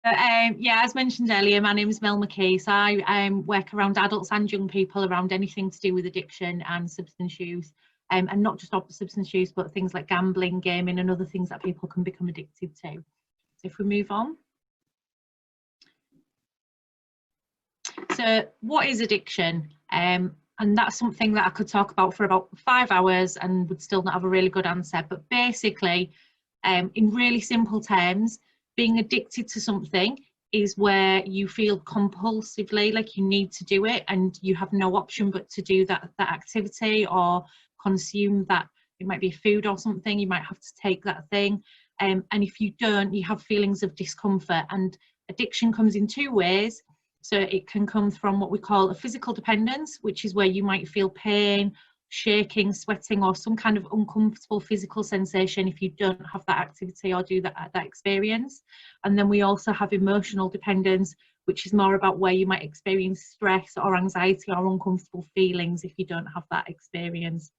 Yeah, as mentioned earlier, my name is Mel McKee. So I work around adults and young people around anything to do with addiction and substance use, and not just substance use, but things like gambling, gaming, and other things that people can become addicted to. So if we move on. So what is addiction? And that's something that I could talk about for about 5 hours and would still not have a really good answer. But basically, in really simple terms, being addicted to something is where you feel compulsively like you need to do it and you have no option but to do that activity or consume that. It might be food or something, you might have to take that thing, and if you don't, you have feelings of discomfort. And addiction comes in 2 ways. So it can come from what we call a physical dependence, which is where you might feel pain, shaking, sweating, or some kind of uncomfortable physical sensation if you don't have that activity or do that experience. And then we also have emotional dependence, which is more about where you might experience stress or anxiety or uncomfortable feelings if you don't have that experience.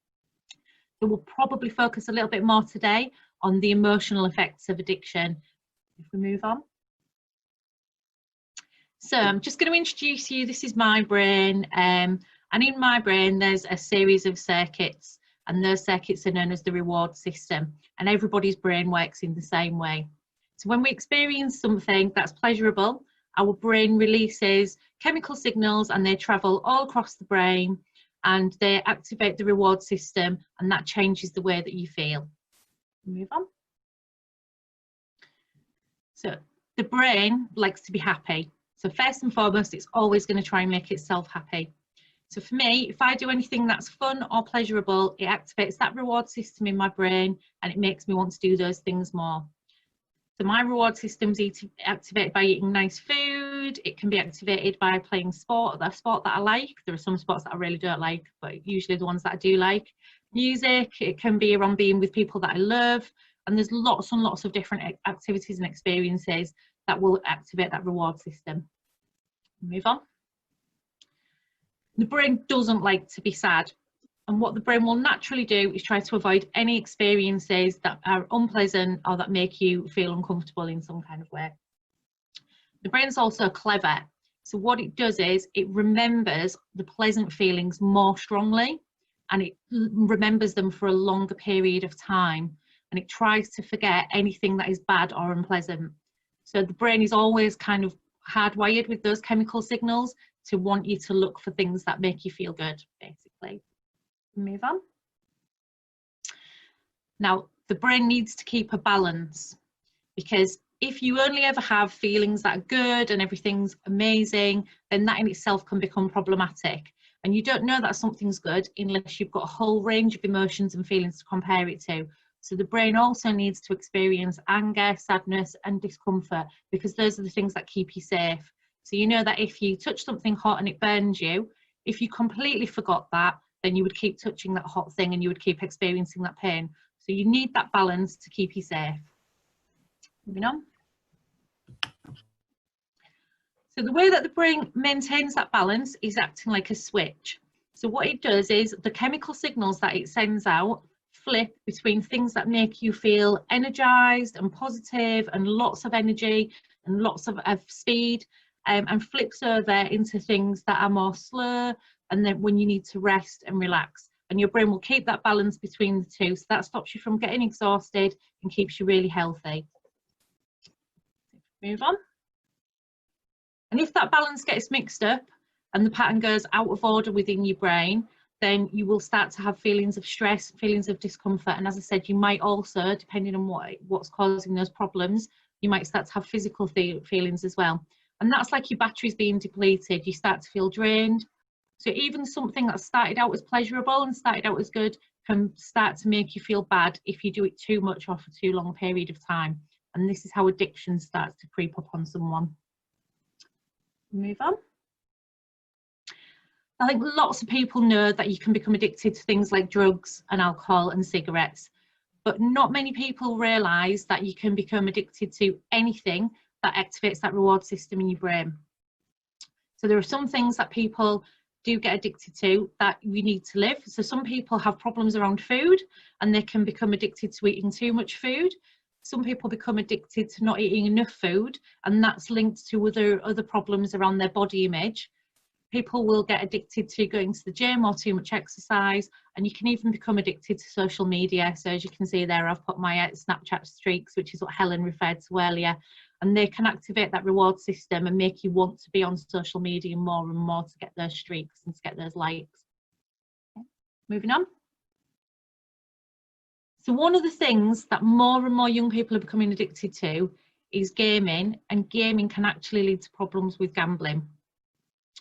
So we'll probably focus a little bit more today on the emotional effects of addiction. If we move on. So I'm just going to introduce you. This is my brain, and in my brain there's a series of circuits, and those circuits are known as the reward system, and everybody's brain works in the same way. So when we experience something that's pleasurable, our brain releases chemical signals and they travel all across the brain and they activate the reward system, and that changes the way that you feel. Move on. So the brain likes to be happy. So first and foremost, it's always going to try and make itself happy. So for me, if I do anything that's fun or pleasurable, it activates that reward system in my brain and it makes me want to do those things more. So my reward system's activated by eating nice food. It can be activated by playing sport that I like. There are some sports that I really don't like, but usually the ones that I do like. Music, it can be around being with people that I love. And there's lots and lots of different activities and experiences that will activate that reward system. Move on. The brain doesn't like to be sad, and what the brain will naturally do is try to avoid any experiences that are unpleasant or that make you feel uncomfortable in some kind of way. The brain's also clever, so what it does is it remembers the pleasant feelings more strongly, and it remembers them for a longer period of time, and it tries to forget anything that is bad or unpleasant. So the brain is always kind of hardwired with those chemical signals to want you to look for things that make you feel good, basically. Move on. Now, the brain needs to keep a balance, because if you only ever have feelings that are good and everything's amazing, then that in itself can become problematic. And you don't know that something's good unless you've got a whole range of emotions and feelings to compare it to. So the brain also needs to experience anger, sadness, and discomfort, because those are the things that keep you safe. So you know that if you touch something hot and it burns you, if you completely forgot that, then you would keep touching that hot thing and you would keep experiencing that pain. So you need that balance to keep you safe. Moving on. So the way that the brain maintains that balance is acting like a switch. So what it does is the chemical signals that it sends out flip between things that make you feel energized and positive and lots of energy and lots of speed, and flips over into things that are more slow, and then when you need to rest and relax. And your brain will keep that balance between the two, so that stops you from getting exhausted and keeps you really healthy. Move on. And if that balance gets mixed up and the pattern goes out of order within your brain, then you will start to have feelings of stress, feelings of discomfort. And as I said, you might also, depending on what's causing those problems, you might start to have physical feelings as well. And that's like your batteries being depleted. You start to feel drained. So even something that started out as pleasurable and started out as good can start to make you feel bad if you do it too much or for too long a period of time. And this is how addiction starts to creep up on someone. Move on. I think lots of people know that you can become addicted to things like drugs and alcohol and cigarettes, but not many people realise that you can become addicted to anything that activates that reward system in your brain. So there are some things that people do get addicted to that you need to live. So some people have problems around food and they can become addicted to eating too much food. Some people become addicted to not eating enough food, and that's linked to other problems around their body image. People will get addicted to going to the gym or too much exercise, and you can even become addicted to social media. So as you can see there, I've put my Snapchat streaks, which is what Helen referred to earlier, and they can activate that reward system and make you want to be on social media more and more to get those streaks and to get those likes. Moving on. So one of the things that more and more young people are becoming addicted to is gaming, and gaming can actually lead to problems with gambling.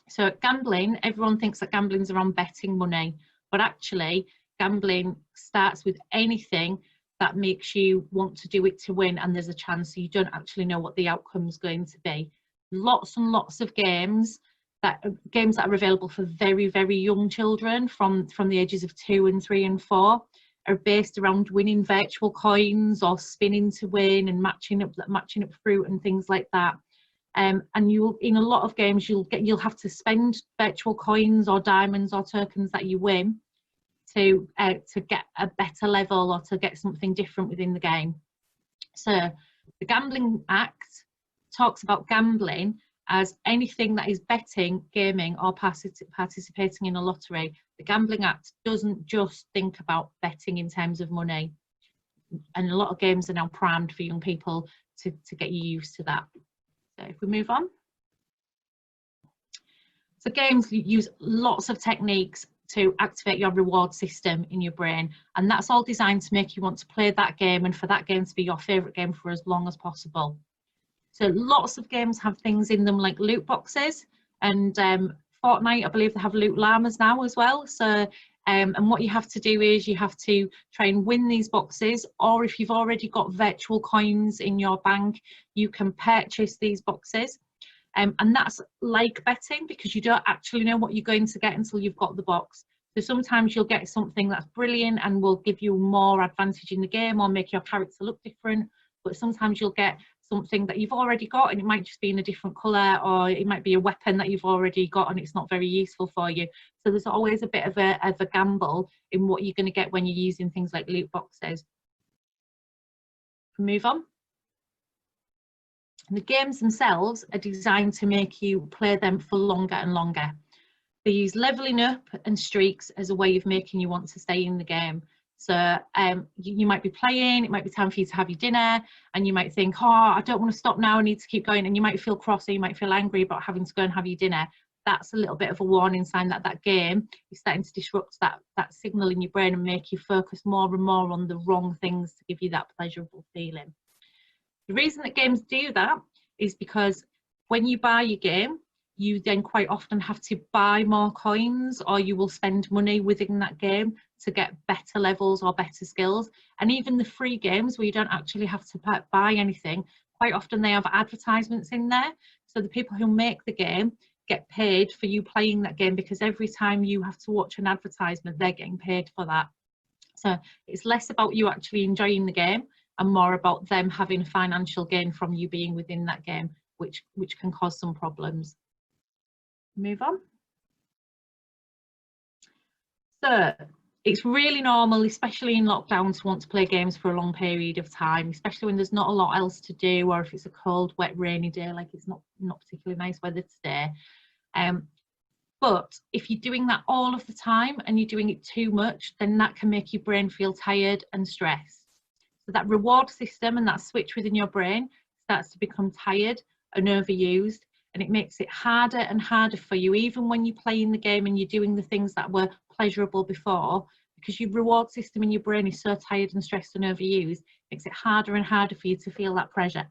So gambling, everyone thinks that gambling is around betting money, but actually gambling starts with anything that makes you want to do it to win, and there's a chance so you don't actually know what the outcome is going to be. Lots and lots of games that are available for very, very young children from the ages of 2 and 3 and 4 are based around winning virtual coins or spinning to win and matching up fruit and things like that. And you'll, in a lot of games, you'll have to spend virtual coins or diamonds or tokens that you win to get a better level or to get something different within the game. So the Gambling Act talks about gambling as anything that is betting, gaming, or participating in a lottery. The Gambling Act doesn't just think about betting in terms of money, and a lot of games are now primed for young people to get you used to that. So if we move on. So games use lots of techniques to activate your reward system in your brain, and that's all designed to make you want to play that game and for that game to be your favourite game for as long as possible. So lots of games have things in them like loot boxes, and Fortnite, I believe they have loot llamas now as well. So and what you have to do is you have to try and win these boxes, or if you've already got virtual coins in your bank, you can purchase these boxes. And that's like betting because you don't actually know what you're going to get until you've got the box. So sometimes you'll get something that's brilliant and will give you more advantage in the game or make your character look different, but sometimes you'll get something that you've already got and it might just be in a different colour, or it might be a weapon that you've already got and it's not very useful for you. So there's always a bit of a gamble in what you're going to get when you're using things like loot boxes. Move on. And the games themselves are designed to make you play them for longer and longer. They use leveling up and streaks as a way of making you want to stay in the game. So you might be playing, it might be time for you to have your dinner, and you might think, oh, I don't want to stop now, I need to keep going, and you might feel cross or you might feel angry about having to go and have your dinner. That's a little bit of a warning sign that that game is starting to disrupt that signal in your brain and make you focus more and more on the wrong things to give you that pleasurable feeling. The reason that games do that is because when you buy your game, you then quite often have to buy more coins, or you will spend money within that game to get better levels or better skills. And even the free games where you don't actually have to buy anything, quite often they have advertisements in there. So the people who make the game get paid for you playing that game, because every time you have to watch an advertisement, they're getting paid for that. So it's less about you actually enjoying the game and more about them having a financial gain from you being within that game, which can cause some problems. Move on. So it's really normal, especially in lockdown, to want to play games for a long period of time, especially when there's not a lot else to do, or if it's a cold, wet, rainy day, like it's not particularly nice weather today. But if you're doing that all of the time and you're doing it too much, then that can make your brain feel tired and stressed. So that reward system and that switch within your brain starts to become tired and overused, and it makes it harder and harder for you, even when you're playing the game and you're doing the things that were pleasurable before, because your reward system in your brain is so tired and stressed and overused. It makes it harder and harder for you to feel that pleasure.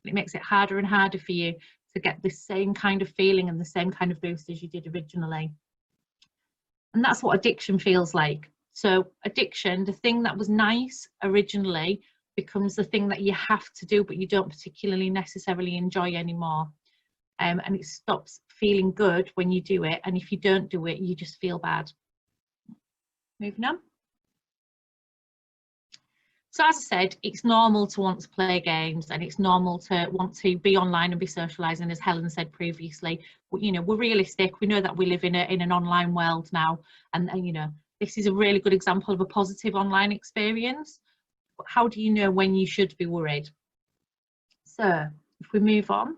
It makes it harder and harder for you to get the same kind of feeling and the same kind of boost as you did originally. And that's what addiction feels like. So addiction, the thing that was nice originally, becomes the thing that you have to do but you don't particularly necessarily enjoy anymore. And it stops feeling good when you do it, and if you don't do it, you just feel bad. Moving on. So as I said, it's normal to want to play games, and it's normal to want to be online and be socialising, as Helen said previously. You know, we're realistic. We know that we live in an online world now, and you know, this is a really good example of a positive online experience. but how do you know when you should be worried? So if we move on,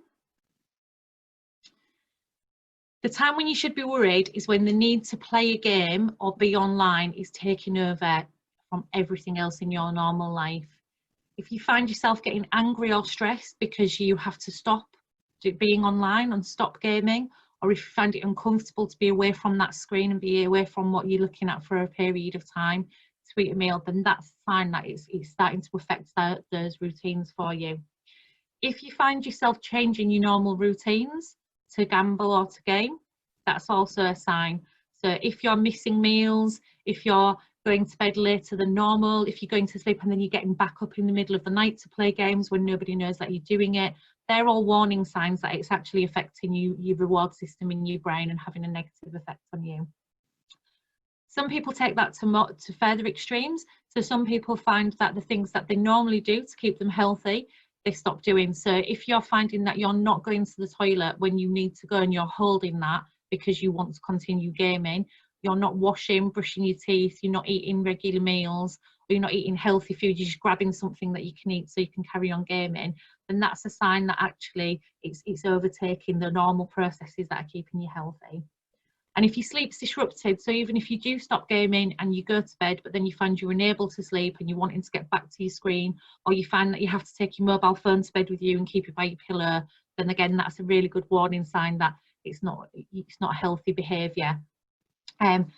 the time when you should be worried is when the need to play a game or be online is taking over from everything else in your normal life. If you find yourself getting angry or stressed because you have to stop being online and stop gaming, or if you find it uncomfortable to be away from that screen and be away from what you're looking at for a period of time to eat a meal, then that's a sign that it's starting to affect those routines for you. If you find yourself changing your normal routines to gamble or to game, that's also a sign. So if you're missing meals, if you're going to bed later than normal, if you're going to sleep and then you're getting back up in the middle of the night to play games when nobody knows that you're doing it, they're all warning signs that it's actually affecting your reward system in your brain and having a negative effect on you. Some people take that to further extremes. So some people find that the things that they normally do to keep them healthy, they stop doing. So if you're finding that you're not going to the toilet when you need to go and you're holding that because you want to continue gaming, you're not washing, brushing your teeth, you're not eating regular meals, or you're not eating healthy food, you're just grabbing something that you can eat so you can carry on gaming, then that's a sign that actually it's overtaking the normal processes that are keeping you healthy. And if your sleep's disrupted, so even if you do stop gaming and you go to bed, but then you find you're unable to sleep and you're wanting to get back to your screen, or you find that you have to take your mobile phone to bed with you and keep it by your pillow, then again, that's a really good warning sign that it's not healthy behaviour. And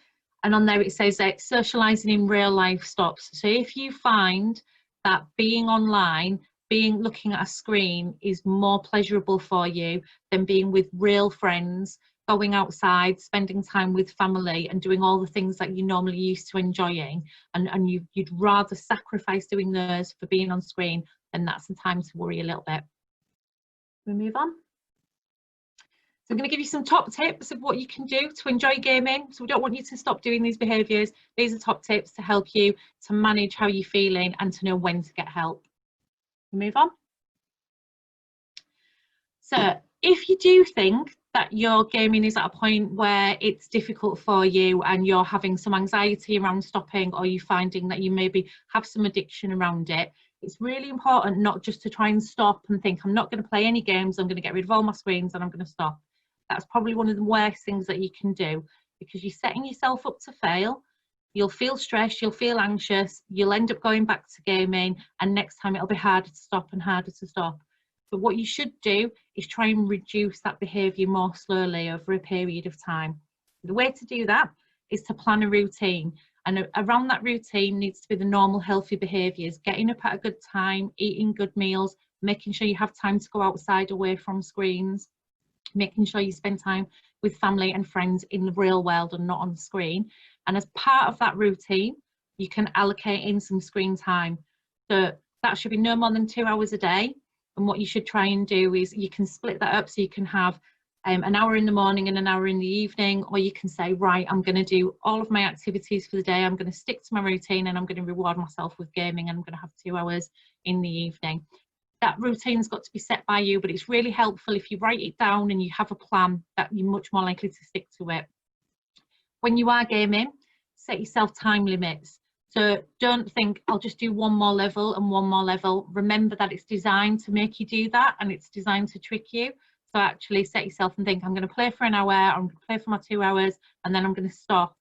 on there it says that socialising in real life stops. So if you find that being online, looking at a screen is more pleasurable for you than being with real friends, going outside, spending time with family and doing all the things that you're normally used to enjoying, and you'd rather sacrifice doing those for being on screen, then that's the time to worry a little bit. We move on. So I'm going to give you some top tips of what you can do to enjoy gaming. So we don't want you to stop doing these behaviours. These are top tips to help you to manage how you're feeling and to know when to get help. We move on. So if you do think that your gaming is at a point where it's difficult for you and you're having some anxiety around stopping, or you're finding that you maybe have some addiction around it, it's really important not just to try and stop and think, I'm not going to play any games, I'm going to get rid of all my screens and I'm going to stop. That's probably one of the worst things that you can do, because you're setting yourself up to fail. You'll feel stressed, you'll feel anxious, you'll end up going back to gaming, and next time it'll be harder to stop and harder to stop. So what you should do is try and reduce that behaviour more slowly over a period of time. The way to do that is to plan a routine, and around that routine needs to be the normal healthy behaviours: getting up at a good time, eating good meals, making sure you have time to go outside away from screens, making sure you spend time with family and friends in the real world and not on the screen. And as part of that routine, you can allocate in some screen time. So that should be no more than 2 hours a day. And what you should try and do is you can split that up, so you can have an hour in the morning and an hour in the evening, or you can say, right, I'm going to do all of my activities for the day, I'm going to stick to my routine, and I'm going to reward myself with gaming, and I'm going to have 2 hours in the evening. That routine's got to be set by you, but it's really helpful if you write it down and you have a plan, that you're much more likely to stick to it. When you are gaming, set yourself time limits. So don't think, I'll just do one more level and one more level. Remember that it's designed to make you do that, and it's designed to trick you. So actually set yourself and think, I'm going to play for an hour, I'm going to play for my 2 hours, and then I'm going to stop.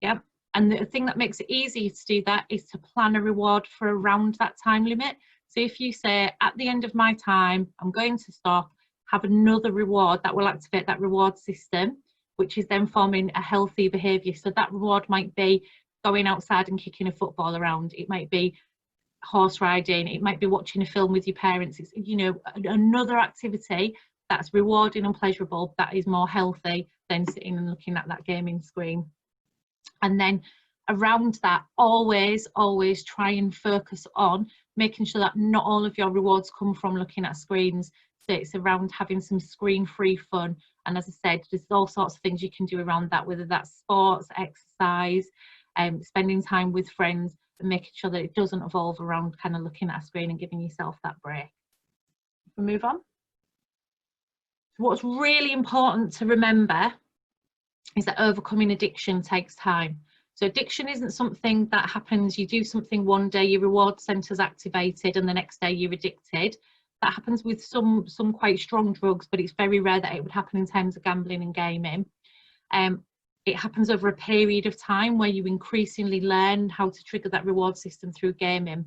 Yeah. And the thing that makes it easier to do that is to plan a reward for around that time limit. So if you say, at the end of my time, I'm going to stop, have another reward that will activate that reward system, which is then forming a healthy behaviour. So that reward might be going outside and kicking a football around. It might be horse riding. It might be watching a film with your parents. It's, you know, another activity that's rewarding and pleasurable, that is more healthy than sitting and looking at that gaming screen. And then around that, always try and focus on making sure that not all of your rewards come from looking at screens. So it's around having some screen-free fun. And as I said, there's all sorts of things you can do around that, whether that's sports, exercise, spending time with friends, and making sure that it doesn't evolve around kind of looking at a screen and giving yourself that break. We'll move on. So what's really important to remember is that overcoming addiction takes time. So addiction isn't something that happens, you do something one day, your reward centre's activated and the next day you're addicted. That happens with some quite strong drugs, but it's very rare that it would happen in terms of gambling and gaming. It happens over a period of time where you increasingly learn how to trigger that reward system through gaming.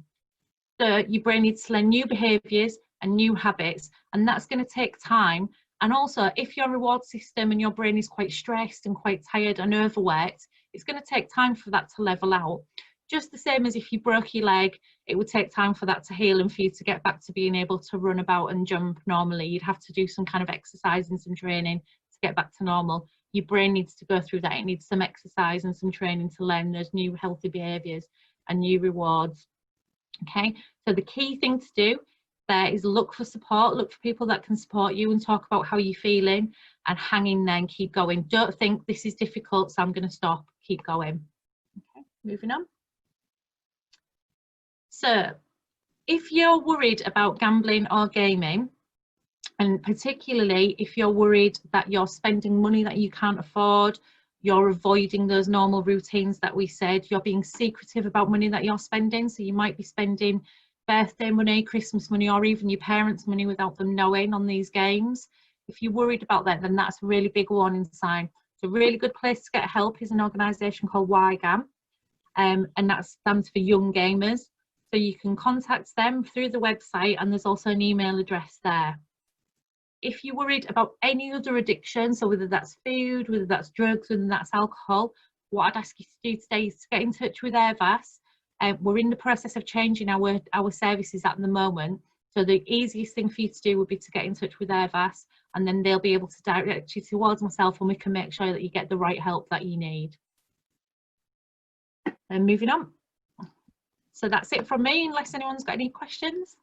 So your brain needs to learn new behaviours and new habits, and that's going to take time. And also, if your reward system and your brain is quite stressed and quite tired and overworked, it's going to take time for that to level out. Just the same as if you broke your leg, it would take time for that to heal and for you to get back to being able to run about and jump normally. You'd have to do some kind of exercise and some training to get back to normal. Your brain needs to go through that. It needs some exercise and some training to learn those new healthy behaviours and new rewards. Okay, so the key thing to do there is look for support, look for people that can support you and talk about how you're feeling, and hang in there and keep going. Don't think this is difficult, so I'm going to stop. Keep going. Okay, moving on. So if you're worried about gambling or gaming, and particularly if you're worried that you're spending money that you can't afford, you're avoiding those normal routines that we said, you're being secretive about money that you're spending, so you might be spending birthday money, Christmas money, or even your parents' money without them knowing on these games. If you're worried about that, then that's a really big warning sign. It's a really good place to get help is an organisation called YGAM, and that stands for Young Gamers. So you can contact them through the website, and there's also an email address there. If you're worried about any other addiction, so whether that's food, whether that's drugs, whether that's alcohol, what I'd ask you to do today is to get in touch with Airvas. We're in the process of changing our services at the moment. So the easiest thing for you to do would be to get in touch with Airvas, and then they'll be able to direct you towards myself, and we can make sure that you get the right help that you need. And moving on. So that's it from me, unless anyone's got any questions.